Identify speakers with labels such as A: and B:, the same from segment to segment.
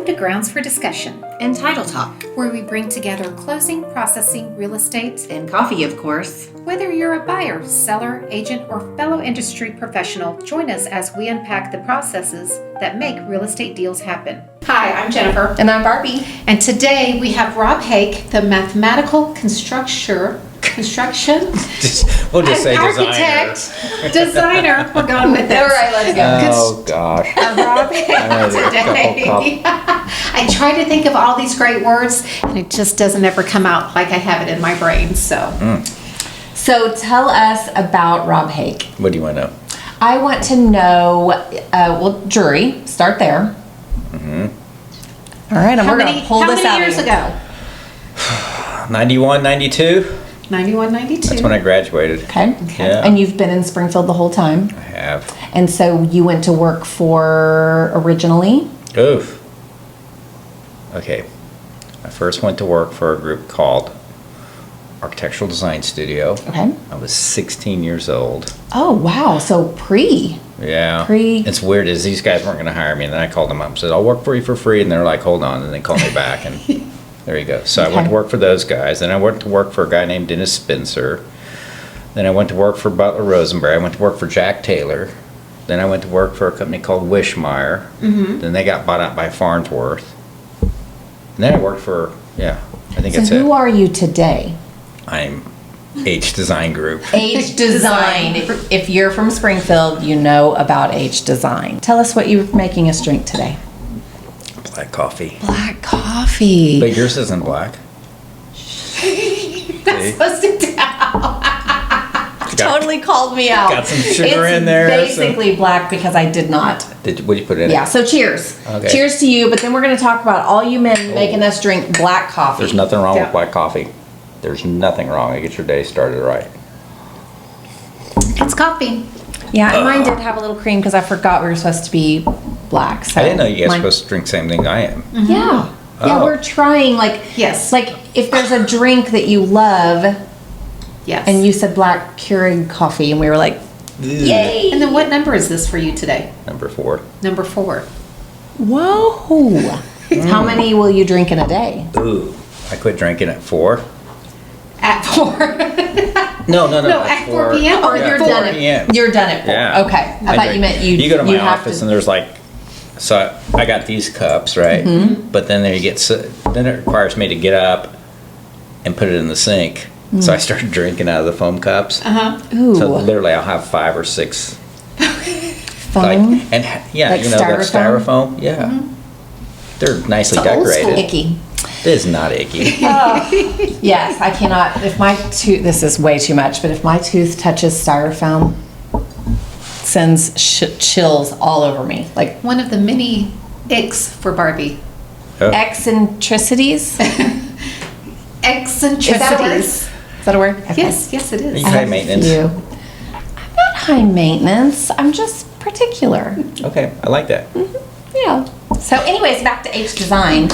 A: Welcome to Grounds for Discussion
B: and Title Talk,
A: where we bring together closing, processing, real estate,
B: and coffee, of course.
A: Whether you're a buyer, seller, agent, or fellow industry professional, join us as we unpack the processes that make real estate deals happen. Hi, I'm Jennifer.
B: And I'm Barbi.
A: And today we have Rob Haik, the mathematical construction
C: We'll just say
A: designer. We're going with it.
B: All right, let's go.
C: Oh gosh.
A: Rob Haik today. I try to think of all these great words, and it just doesn't ever come out like I have it in my brain.
B: So tell us about Rob Haik.
C: What do you want to know?
B: I want to know, jury, start there. All right, and we're going to pull this out.
A: How many years ago?
C: 91, 92?
A: 91, 92.
C: That's when I graduated.
B: Okay.
C: Yeah.
B: And you've been in Springfield the whole time?
C: I have.
B: And so you went to work for originally?
C: Oof. Okay. I first went to work for a group called Architectural Design Studio.
B: Okay.
C: I was 16 years old.
B: Oh, wow. So pre.
C: Yeah.
B: Pre.
C: It's weird is these guys weren't going to hire me, and then I called them up and said, I'll work for you for free. And they're like, hold on. And they called me back. And there you go. So I went to work for those guys. Then I went to work for a guy named Dennis Spencer. Then I went to work for Butler Rosenberry. I went to work for Jack Taylor. Then I went to work for a company called Wishmeyer. Then they got bought out by Farnsworth. And then I worked for, I think that's it.
B: So who are you today?
C: I'm H Design Group.
B: H Design. If you're from Springfield, you know about H Design. Tell us what you're making us drink today.
C: Black coffee.
B: Black coffee.
C: But yours isn't black.
A: That's supposed to tell.
B: Totally called me out.
C: Got some sugar in there.
B: It's basically black because I did not.
C: What did you put in it?
B: Yeah, so cheers.
C: Okay.
B: Cheers to you, but then we're going to talk about all you men making us drink black coffee.
C: There's nothing wrong with black coffee. There's nothing wrong. It gets your day started right.
A: It's coffee.
B: Yeah, and mine did have a little cream because I forgot we were supposed to be black. So
C: I didn't know you guys were supposed to drink the same thing I am.
B: Yeah. Yeah,
C: Oh.
B: we're trying,
A: Yes.
B: like if there's a drink that you love,
A: Yes.
B: and you said black Keurig coffee, and we were like, yay.
A: And then what number is this for you today?
C: Number 4.
A: Number 4.
B: Whoa. How many will you drink in a day?
C: Ooh, I quit drinking at 4.
A: At 4.
C: No,
A: at 4 p.m. or
B: You're
C: 4
B: done at
C: p.m.
B: You're done at 4.
C: Yeah.
B: Okay. I thought you meant
C: You go to my
B: have
C: office and there's so I got these cups, right? But then there you get, then it requires me to get up and put it in the sink. So I started drinking out of the foam cups.
B: Ooh.
C: So literally I'll have 5 or 6.
B: foam.
C: Like
B: Like
C: that styrofoam. Yeah. They're nicely
A: It's old
C: decorated.
A: school.
B: Icky.
C: It is not icky.
B: Yes, I cannot. If my tooth, this is way too much, but if my tooth touches styrofoam, sends chills all over me. Like
A: One of the many icks for Barbie.
C: Oh.
B: eccentricities.
A: Eccentricities.
B: Is that a word? Okay.
A: Yes, it is.
C: You
B: I
C: high
B: have a
C: maintenance.
B: few. I'm not high maintenance. I'm just particular.
C: Okay, I like that.
B: Yeah. So anyways, back to H Design.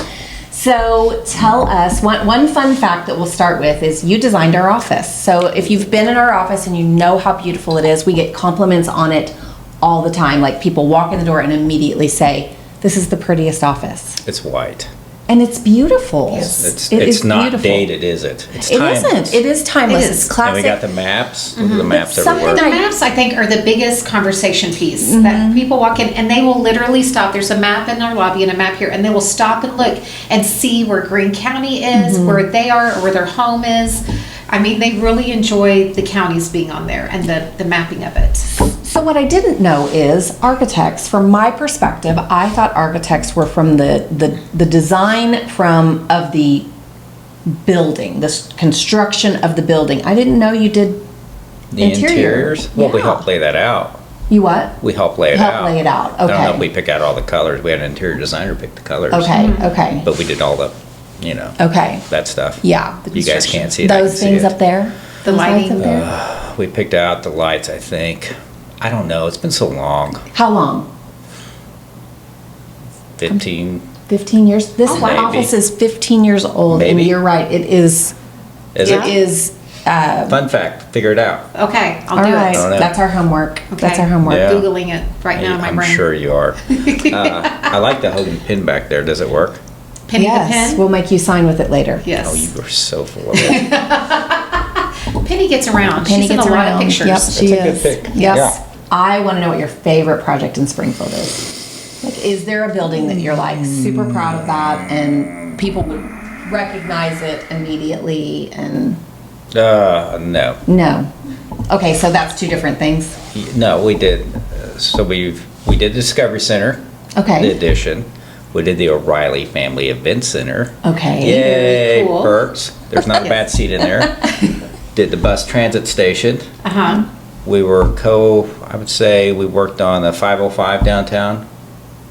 B: So tell us, one fun fact that we'll start with is you designed our office. So if you've been in our office and you know how beautiful it is, we get compliments on it all the time. Like people walk in the door and immediately say, this is the prettiest office.
C: It's white.
B: And it's beautiful.
A: Yes.
B: It
C: It's
B: is
C: not
B: beautiful.
C: dated, is it? It's
B: It
C: timeless.
B: isn't. It is timeless.
A: It is.
B: It's
C: And
B: classic.
C: we got the maps. Look at the maps
B: It's something
C: everywhere.
A: The maps, I think, are the biggest conversation piece that people walk in and they will literally stop. There's a map in our lobby and a map here, and they will stop and look and see where Greene County is, where they are, or where their home is. I mean, they really enjoy the counties being on there and the mapping of it.
B: So what I didn't know is architects, from my perspective, I thought architects were from the design of the building, the construction of the building. I didn't know you did
C: The
B: interior.
C: interiors? Well, we
B: Yeah.
C: help lay that out.
B: You what?
C: We help lay it
B: Help
C: out.
B: lay it out,
C: I don't know
B: okay.
C: if we pick out all the colors. We had an interior designer pick the colors.
B: Okay, okay,
C: But we did all the,
B: okay.
C: that stuff.
B: Yeah.
C: You guys can't see it. I can
B: Those
C: see
B: things
C: it.
B: up there?
A: The
B: Those lights
A: lighting.
B: up there?
C: We picked out the lights, I think. I don't know. It's been so long.
B: How long?
C: 15.
B: 15 years? This
A: Oh, wow.
B: office is 15 years old, and
C: Maybe.
B: you're right, it is.
C: Is
A: Yeah.
B: It is
C: Fun fact, figure it out.
A: Okay, I'll
B: All
A: do
B: right,
A: it.
C: don't know.
B: that's our homework.
A: Okay.
B: That's our homework.
C: Yeah.
A: Googling it right now in my
C: I'm
A: brain.
C: sure you are. I like the Hogan pin back there. Does it work?
A: Penny
B: Yes,
A: the pen?
B: we'll make you sign with it later.
A: Yes.
C: Oh, you were so full of it.
A: Penny gets around.
B: Penny
A: She's
B: gets
A: in a lot of
B: around.
A: pictures.
B: Yep, she
C: a good
B: is.
C: pick.
B: Yes.
C: Yeah.
B: I want to know what your favorite project in Springfield is. Like, is there a building that you're like super proud of that and people would recognize it immediately and
C: No.
B: no? Okay, so that's two different things.
C: No, we did. So we did Discovery Center, the
B: Okay.
C: addition. We did the O'Reilly Family Event Center.
B: Okay.
C: Yay,
A: Very cool.
C: perks. There's not a bad seat in there. Did the bus transit station.
A: Uh-huh.
C: We were I would say we worked on the 505 downtown,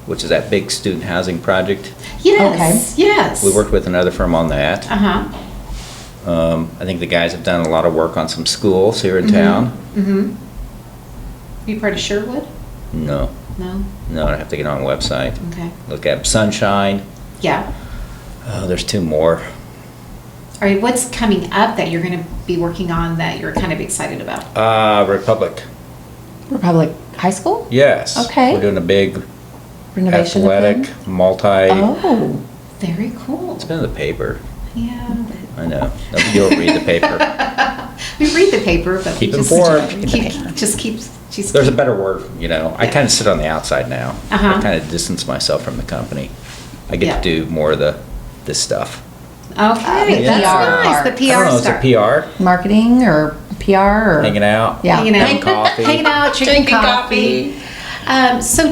C: which is that big student housing project.
A: Yes, yes.
C: We worked with another firm on that.
A: Uh-huh.
C: I think the guys have done a lot of work on some schools here in town.
A: Mm-hmm. You part of Sherwood?
C: No,
A: No?
C: I have to get on the website.
A: Okay.
C: Look at Sunshine.
A: Yeah.
C: Oh, there's two more.
A: All right, what's coming up that you're going to be working on that you're kind of excited about?
C: Republic.
B: Republic High School?
C: Yes.
B: Okay.
C: We're doing a big
B: Renovation of
C: athletic,
B: them?
C: multi.
B: Oh.
A: Very cool.
C: It's been in the paper.
A: Yeah.
C: I know. You don't read the paper.
A: We read the paper, but
C: Keep
A: we just
C: informed.
A: keeps.
C: There's a better word, I
A: Yeah.
C: kind of sit on the outside now.
A: Uh-huh.
C: I kind of distance myself from the company. I get
A: Yeah.
C: to do more of this stuff.
A: Okay,
B: The
A: that's
B: PR
A: nice.
B: part.
A: The
C: I don't
A: PR
C: know,
A: stuff.
C: it's a PR,
B: Marketing or PR or
C: hanging out.
B: Yeah.
A: Hanging out,
C: Having coffee.
A: hanging out, drinking coffee. So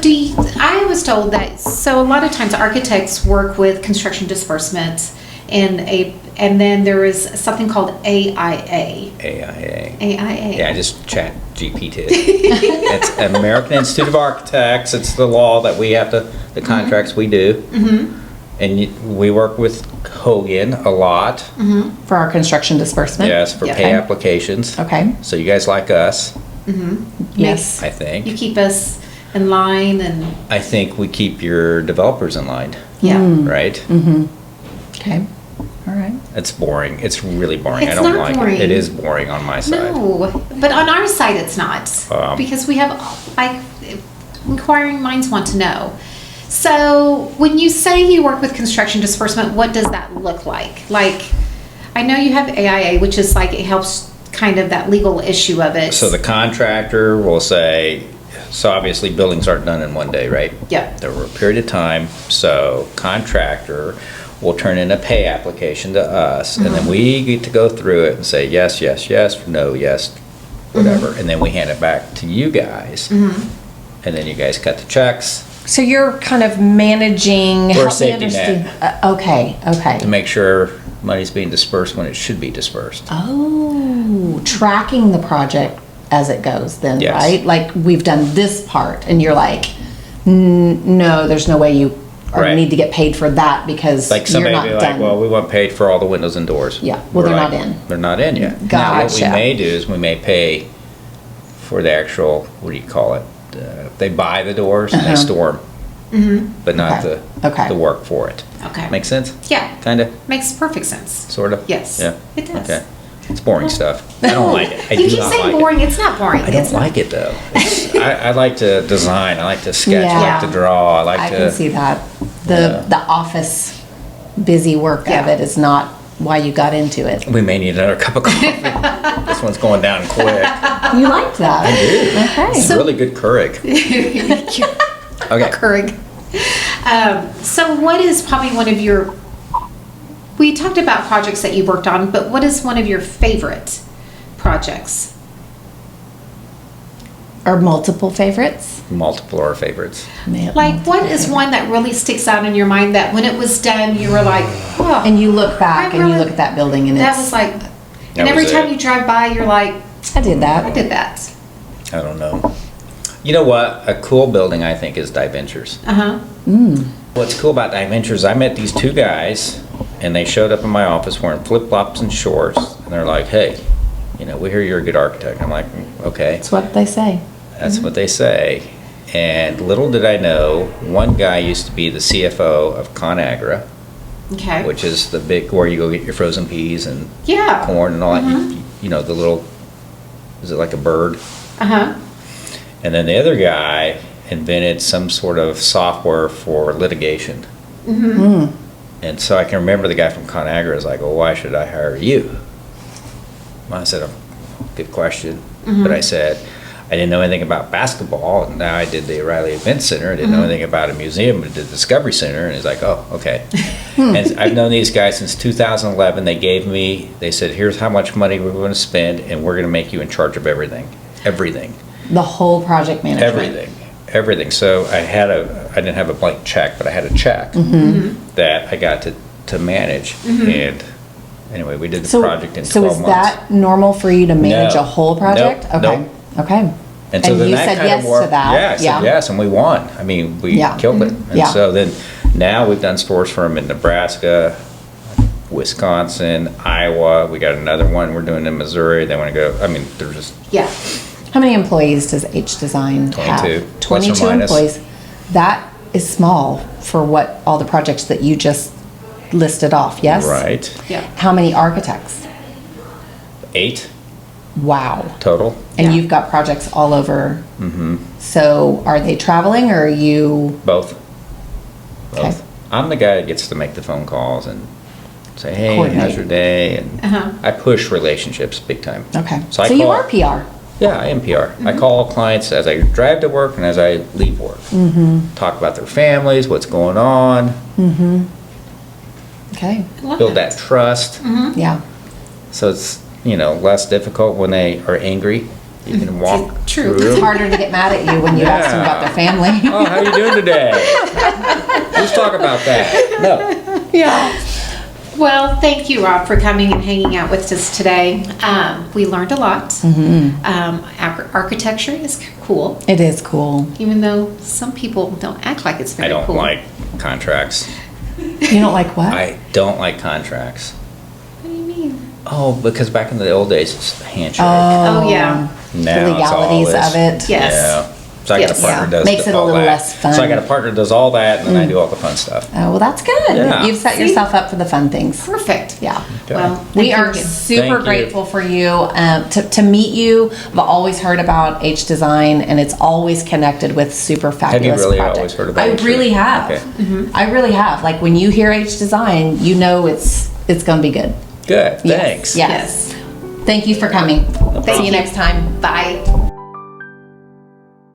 A: I was told that, so a lot of times architects work with construction disbursement and then there is something called AIA.
C: AIA.
A: AIA.
C: Yeah, I just chat GPT. It's American Institute of Architects. It's the law that we have the contracts we do.
A: Mm-hmm.
C: And we work with Hogan a lot.
A: Mm-hmm.
B: for our construction disbursement?
C: Yes, for
A: Yeah.
C: pay applications.
B: Okay.
C: So you guys like us,
A: Mm-hmm.
B: Yes.
C: I think.
A: You keep us in line and,
C: I think we keep your developers in line,
A: yeah.
C: right?
B: Mm-hmm. Okay. All right.
C: It's boring. It's really boring. I
A: It's
C: don't
A: not
C: like
A: boring.
C: it. It is boring on my side.
A: No, but on our side it's not. Because we have, like, inquiring minds want to know. So when you say you work with construction disbursement, what does that look like? Like, I know you have AIA, which is like, it helps kind of that legal issue of it.
C: So the contractor will say, so obviously buildings aren't done in one day, right?
A: Yep.
C: There were a period of time, so contractor will turn in a pay application to us, and then we get to go through it and say, yes, yes, yes, no, yes, whatever, and then we hand it back to you guys. And then you guys cut the checks
B: So you're kind of managing.
C: We're a
B: help me
C: safety
B: understand-
C: net.
B: Okay. Okay.
C: to make sure money's being dispersed when it should be dispersed.
B: Oh, tracking the project as it goes then,
C: Yes.
B: right? Like, we've done this part and you're like, no, there's no way you
C: Right.
B: need to get paid for that because
C: Like
B: you're
C: somebody
B: not
C: be like,
B: done.
C: well, we want paid for all the windows and doors.
B: Yeah, well,
C: We're
B: they're not
C: like,
B: in.
C: They're not in yet. Now, what we
B: Gotcha.
C: may do is we may pay for the actual, what do you call it? They buy the doors and they store them, but not
B: Okay. Okay.
C: the work for it.
A: Okay.
C: Make sense?
A: Yeah,
C: Kinda,
A: makes perfect sense.
C: sorta?
A: Yes,
C: Yeah.
A: it does.
C: Okay. It's boring stuff. I don't like it. I
A: You
C: do
A: keep
C: not
A: saying
C: like
A: boring,
C: it.
A: it's not boring.
C: I don't like it though. I like to design, I like to sketch, I
B: Yeah.
C: like to draw, I like
B: I
C: to.
B: can see that.
C: Yeah.
B: The office busy work of
A: Yeah.
B: it is not why you got into it.
C: We may need another cup of coffee. This one's going down quick.
B: You liked that.
C: I do.
B: Okay.
C: It's really good Keurig. Okay.
A: Keurig. So what is probably one of your, we talked about projects that you worked on, but what is one of your favorite projects?
B: Or multiple favorites?
C: Multiple are favorites.
A: Like, what is one that really sticks out in your mind that when it was done, you were like, oh,
B: And you look back
A: I
B: and you
A: really-
B: look at that building and
A: that
B: it's,
A: was like,
C: That
A: and every
C: was
A: time
C: it.
A: you drive by, you're like,
B: I did that.
A: I did that.
C: I don't know. You know what? A cool building, I think, is Diventures.
A: Uh-huh.
C: What's cool about Diventures, I met these two guys, and they showed up in my office wearing flip-flops and shorts, and they're like, hey, we hear you're a good architect. I'm like, okay.
B: That's what they say.
C: That's what they say. And little did I know, one guy used to be the CFO of ConAgra,
A: Okay.
C: which is the big, where you go get your frozen peas and
A: Yeah.
C: corn and all that. you know, the little, is it like a bird?
A: Uh-huh.
C: And then the other guy invented some sort of software for litigation. And so I can remember the guy from ConAgra was like, well, why should I hire you? I said, oh, good question. But I said, I didn't know anything about basketball, and now I did the O'Reilly Event Center. I didn't know anything about a museum, but the Discovery Center. And he's like, oh, okay. And I've known these guys since 2011. They said, here's how much money we're going to spend, and we're going to make you in charge of everything. Everything.
B: The whole project management.
C: Everything. So I didn't have a blank check, but I had a check that I got to manage. And anyway, we did the project in 12 months.
B: So is that normal for you to manage a whole project?
C: Nope.
B: Okay.
C: Nope.
B: Okay.
C: And so then
B: you
C: that
B: said
C: kind
B: yes
C: of worked.
B: to that.
C: Yeah, I said yes, and we won. I mean, we killed it. And so then now we've done stores for them in Nebraska, Wisconsin, Iowa. We got another one we're doing in Missouri. They want to go. I mean, they're just
B: How many employees does H Design have?
C: 22, plus or
B: 22
C: minus.
B: employees. That is small for what all the projects that you just listed off, yes?
C: right.
A: Yeah.
B: How many architects?
C: 8
B: Wow.
C: total.
B: And you've got projects all over. So are they traveling or are you?
C: Both.
B: Okay.
C: I'm the guy that gets to make the phone calls and say, hey,
B: Coordinate.
C: how's your day? And I push relationships big time.
B: Okay.
C: So I
B: you
C: call-
B: are PR.
C: Yeah, I am PR. I call clients as I drive to work and as I leave work. Talk about their families, what's going on,
B: Okay.
C: build that trust.
B: Yeah.
C: So it's, less difficult when they are angry. You can walk
A: True.
C: through.
B: It's harder to get mad at you when you ask them about their family.
C: Oh, how you doing today? Let's talk about that. No.
B: Yeah.
A: Well, thank you, Rob, for coming and hanging out with us today. We learned a lot. Architecture is cool,
B: It is cool.
A: even though some people don't act like it's
C: I
A: very
C: don't
A: cool.
C: like contracts.
B: You don't like what?
C: I don't like contracts.
A: What do you mean?
C: Oh, because back in the old days, it's a handshake.
A: Oh, yeah.
C: Now
B: the
C: it's all
B: legalities
C: this.
B: of it.
A: Yes.
C: Yeah. So I got
A: Yes.
C: a partner
B: Yeah.
C: that does
B: Makes it a
C: all
B: little
C: that.
B: less fun.
C: So I got a partner that does all that, and then I do all the fun stuff.
B: Oh, well, that's good.
C: Yeah.
B: You've set yourself up for the fun things.
A: Perfect.
B: Yeah.
C: Okay.
A: Well,
B: We
A: thank
B: are
A: you again.
B: super
C: Thank you.
B: grateful for you to meet you. I've always heard about H Design, and it's always connected with super fabulous
C: really
B: projects.
C: always heard about
B: I
C: H
B: really
C: Design?
B: have.
C: Okay.
B: I really have. Like when you hear H Design, you know it's going to be good.
C: Good.
B: Yes.
C: Thanks.
B: Yes. Thank you for coming. See you next time.
A: Bye.